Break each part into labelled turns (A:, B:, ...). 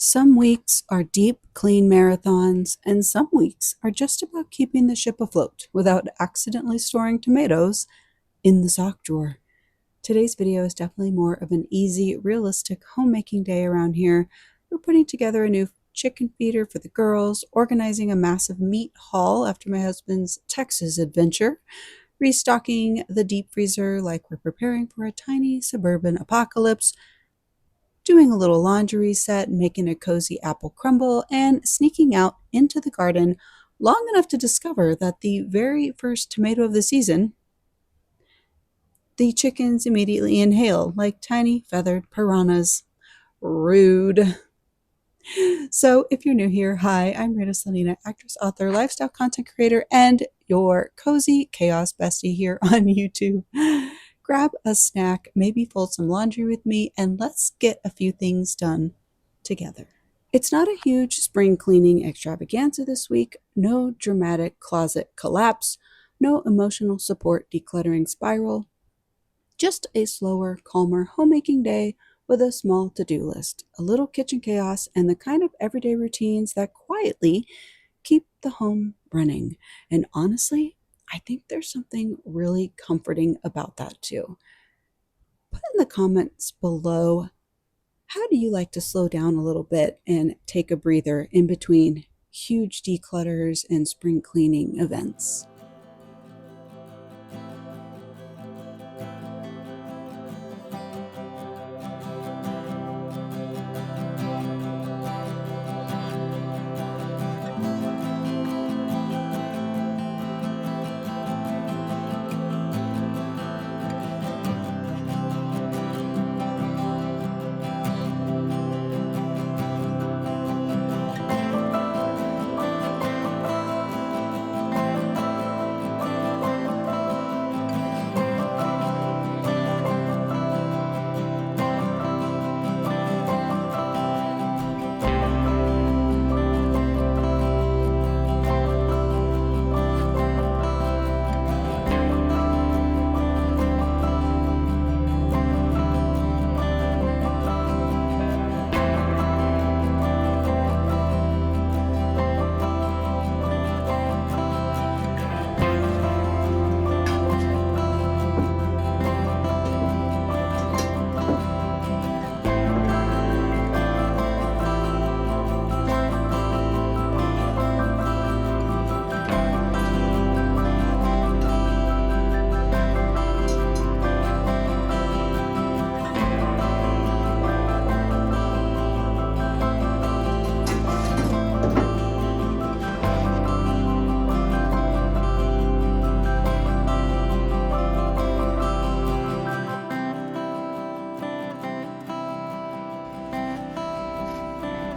A: Some weeks are deep, clean marathons, and some weeks are just about keeping the ship afloat without accidentally storing tomatoes in the sock drawer. Today's video is definitely more of an easy, realistic homemaking day around here. We're putting together a new chicken feeder for the girls, organizing a massive meat haul after my husband's Texas adventure, restocking the deep freezer like we're preparing for a tiny suburban apocalypse, doing a little laundry reset, making a cozy apple crumble, and sneaking out into the garden long enough to discover that the very first tomato of the season, the chickens immediately inhale like tiny feathered piranhas. Rude. So, if you're new here, hi, I'm Rita, Slanina, actress, author, lifestyle content creator, and your cozy chaos bestie here on YouTube. Grab a snack, maybe fold some laundry with me, and let's get a few things done together. It's not a huge spring cleaning extravaganza this week. No dramatic closet collapse, no emotional support decluttering spiral. Just a slower, calmer homemaking day with a small to-do list, a little kitchen chaos, and the kind of everyday routines that quietly keep the home running. And honestly, I think there's something really comforting about that too. Put in the comments below, how do you like to slow down a little bit and take a breather in between huge declutters and spring cleaning events?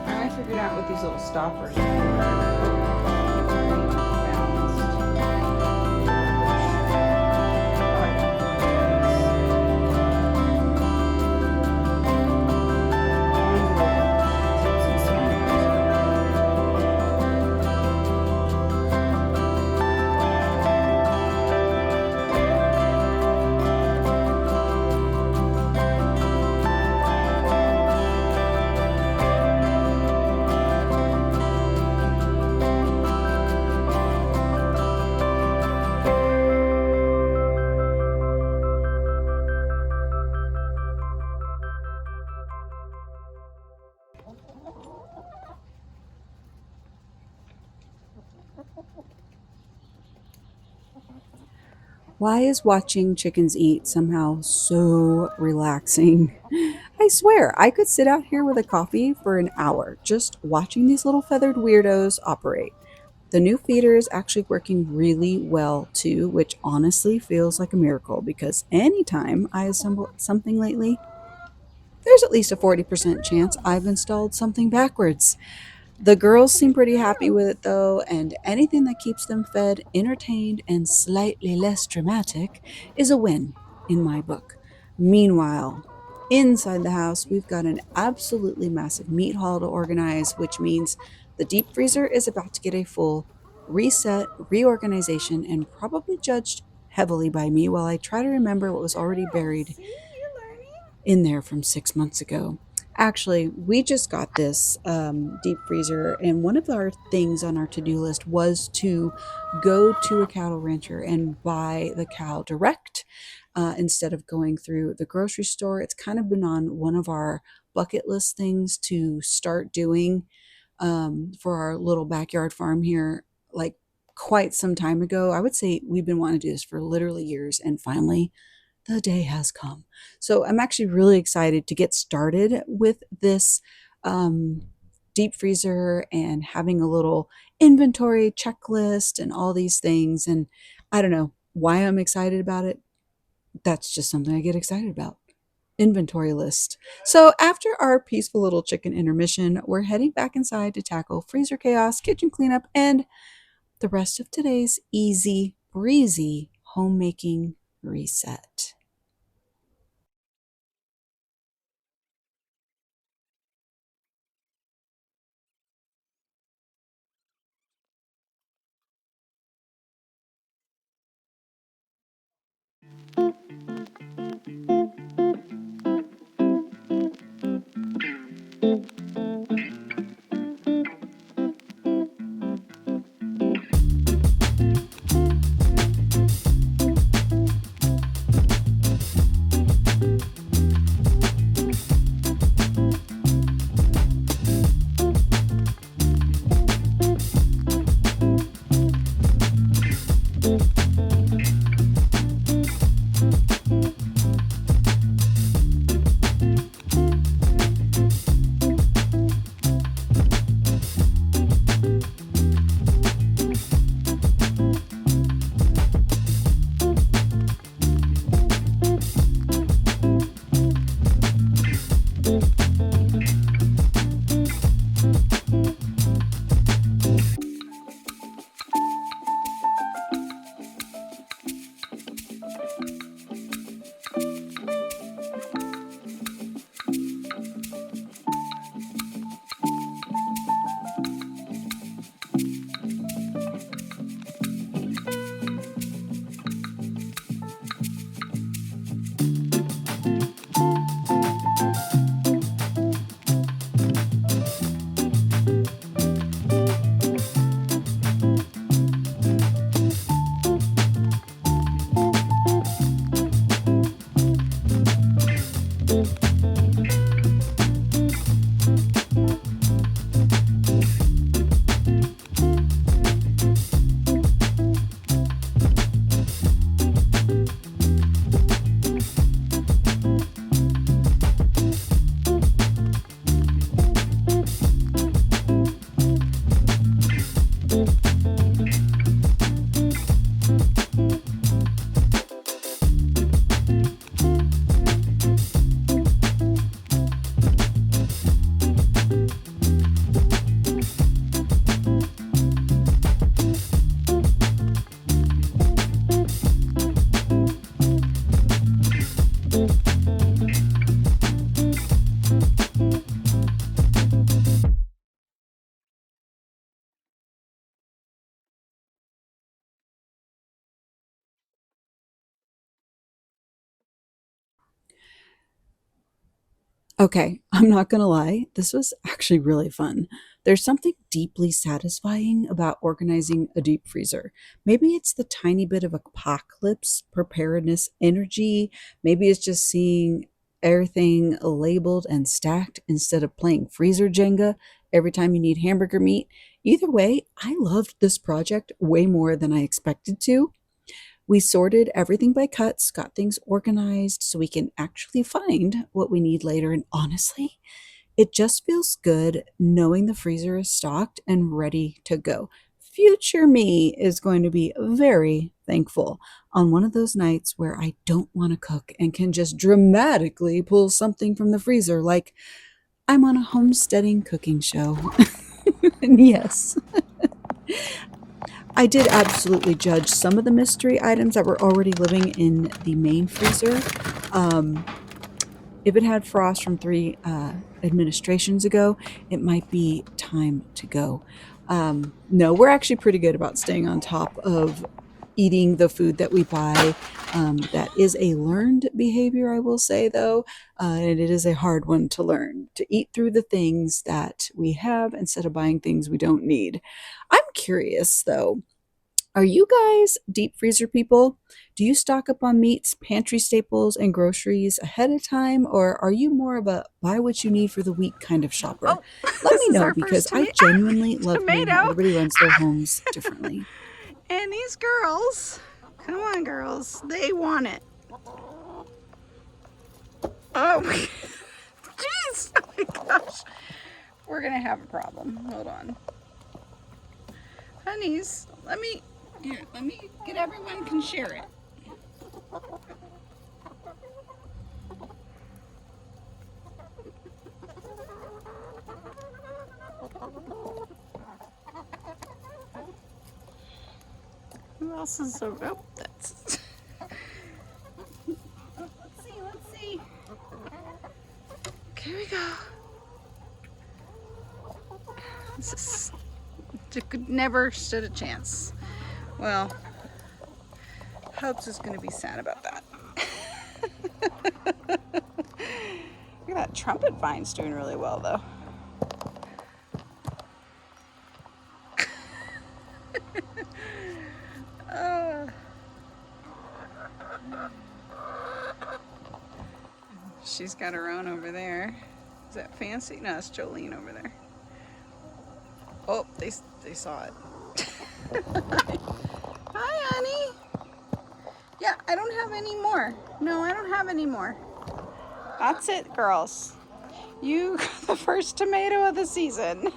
A: I figured out with these little stoppers. Why is watching chickens eat somehow so relaxing? I swear, I could sit out here with a coffee for an hour just watching these little feathered weirdos operate. The new feeder is actually working really well too, which honestly feels like a miracle because anytime I assemble something lately, there's at least a 40% chance I've installed something backwards. The girls seem pretty happy with it though, and anything that keeps them fed, entertained, and slightly less dramatic is a win in my book. Meanwhile, inside the house, we've got an absolutely massive meat haul to organize, which means the deep freezer is about to get a full reset, reorganization, and probably judged heavily by me while I try to remember what was already buried in there from 6 months ago. Actually, we just got this deep freezer, and one of our things on our to-do list was to go to a cattle rancher and buy the cow direct instead of going through the grocery store. It's kind of been on one of our bucket list things to start doing for our little backyard farm here, like quite some time ago. I would say we've been wanting to do this for literally years, and finally the day has come. So I'm actually really excited to get started with this um, deep freezer and having a little inventory checklist and all these things. And I don't know why I'm excited about it. That's just something I get excited about. Inventory list. So after our peaceful little chicken intermission, we're heading back inside to tackle freezer chaos, kitchen cleanup, and the rest of today's easy breezy homemaking reset. Okay, I'm not gonna lie, this was actually really fun. There's something deeply satisfying about organizing a deep freezer. Maybe it's the tiny bit of apocalypse preparedness energy. Maybe it's just seeing everything labeled and stacked instead of playing freezer Jenga every time you need hamburger meat. Either way, I loved this project way more than I expected to. We sorted everything by cuts, got things organized so we can actually find what we need later. And honestly, it just feels good knowing the freezer is stocked and ready to go. Future me is going to be very thankful on one of those nights where I don't want to cook and can just dramatically pull something from the freezer like I'm on a homesteading cooking show. And yes, I did absolutely judge some of the mystery items that were already living in the main freezer. Um, if it had frost from three administrations ago, it might be time to go. No, we're actually pretty good about staying on top of eating the food that we buy. That is a learned behavior, I will say, though, and it is a hard one to learn, to eat through the things that we have instead of buying things we don't need. I'm curious, though. Are you guys deep freezer people? Do you stock up on meats, pantry staples, and groceries ahead of time, or are you more of a buy what you need for the week kind of shopper?
B: Oh,
A: Let
B: this
A: me
B: is
A: know
B: our
A: because
B: first
A: I
B: tomato.
A: genuinely love hearing how
B: Tomato.
A: everybody runs their homes differently.
B: And these girls, come on, girls, they want it. Oh, jeez. Oh my gosh. We're going to have a problem. Hold on. Honeys, let me get everyone can share it. Who else is so, oh, that's, let's see. Here we go. This is, never stood a chance. Well, Hopes is going to be sad about that. Look at that trumpet vine's doing really well, though. She's got her own over there. Is that Fancy? No, it's Jolene over there. Oh, they saw it. Hi, honey. Yeah, I don't have any more. No, I don't have any more. That's it, girls. You got the first tomato of the season.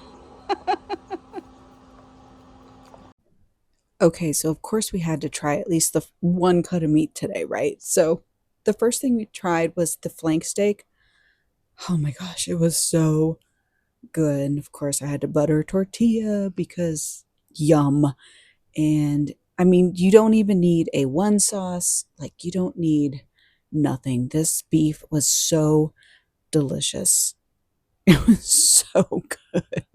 A: Okay, so of course we had to try at least the one cut of meat today, right? So the first thing we tried was the flank steak. Oh my gosh, it was so good. And of course, I had to butter a tortilla because yum. And I mean, you don't even need a one sauce, like, you don't need nothing. This beef was so delicious. It was so good.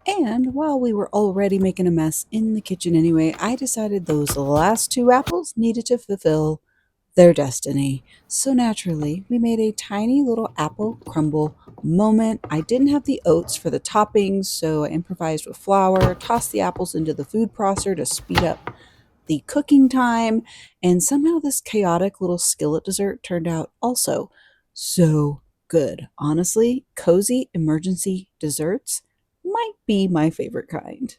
A: And while we were already making a mess in the kitchen anyway, I decided those last two apples needed to fulfill their destiny. So naturally, we made a tiny little apple crumble moment. I didn't have the oats for the toppings, so I improvised with flour, tossed the apples into the food processor to speed up the cooking time, and somehow this chaotic little skillet dessert turned out also so good. Honestly, cozy emergency desserts might be my favorite kind.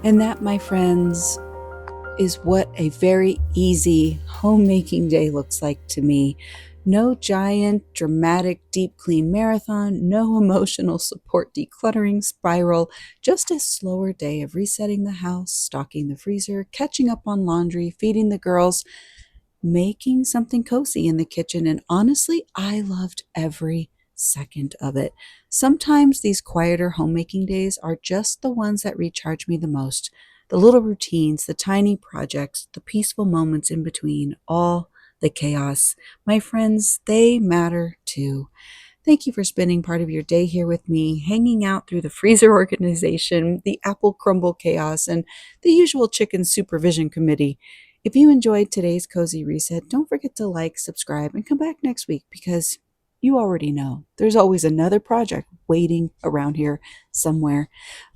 A: And that, my friends, is what a very easy homemaking day looks like to me. No giant, dramatic, deep clean marathon, no emotional support decluttering spiral, just a slower day of resetting the house, stocking the freezer, catching up on laundry, feeding the girls, making something cozy in the kitchen. And honestly, I loved every second of it. Sometimes these quieter homemaking days are just the ones that recharge me the most. The little routines, the tiny projects, the peaceful moments in between, all the chaos. My friends, they matter too. Thank you for spending part of your day here with me, hanging out through the freezer organization, the apple crumble chaos, and the usual chicken supervision committee. If you enjoyed today's cozy reset, don't forget to like, subscribe, and come back next week because you already know there's always another project waiting around here somewhere.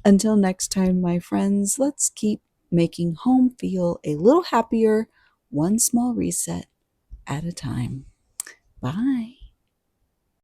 A: Until next time, my friends, let's keep making home feel a little happier, one small reset at a time. Bye.